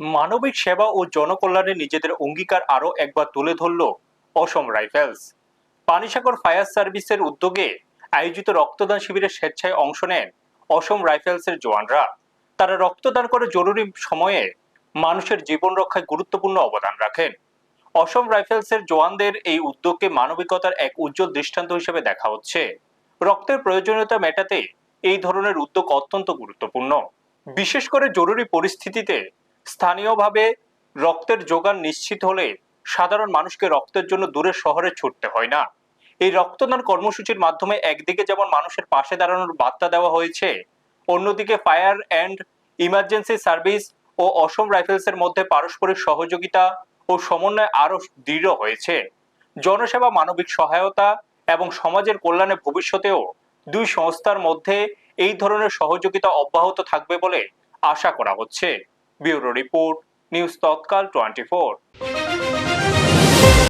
মানবিক সেবা ও জনকল্যাণে নিজেদের অঙ্গীকার আরও একবার তুলে ধরল অসম রাইফেলস। পানিসাগর ফায়ার সার্ভিসের উদ্যোগে আয়োজিত রক্তদান শিবিরে স্বেচ্ছায় অংশ নেন অসম রাইফেলসের জওয়ানরা। তারা রক্তদান করে জরুরি সময়ে মানুষের জীবন রক্ষায় গুরুত্বপূর্ণ অবদান রাখেন। অসম রাইফেলসের জওয়ানদের এই উদ্যোগকে মানবিকতার এক উজ্জ্বল দৃষ্টান্ত হিসেবে দেখা হচ্ছে। রক্তের প্রয়োজনীয়তা মেটাতে এই ধরনের উদ্যোগ অত্যন্ত গুরুত্বপূর্ণ। বিশেষ করে জরুরি পরিস্থিতিতে স্থানীয়ভাবে রক্তের যোগান নিশ্চিত হলে সাধারণ মানুষকে রক্তের জন্য দূরের শহরে ছুটতে হয় না। এই রক্তদান কর্মসূচির মাধ্যমে একদিকে যেমন মানুষের পাশে দাঁড়ানোর বার্তা দেওয়া হয়েছে, অন্যদিকে ফায়ার অ্যান্ড ইমার্জেন্সি সার্ভিস ও অসম রাইফেলসের মধ্যে পারস্পরিক সহযোগিতা ও সমন্বয় আরো দৃঢ় হয়েছে। জনসেবা, মানবিক সহায়তা এবং সমাজের কল্যাণে ভবিষ্যতেও দুই সংস্থার মধ্যে এই ধরনের সহযোগিতা অব্যাহত থাকবে বলে আশা করা হচ্ছে। ব্যুরো রিপোর্ট, নিউজ তৎকাল 24।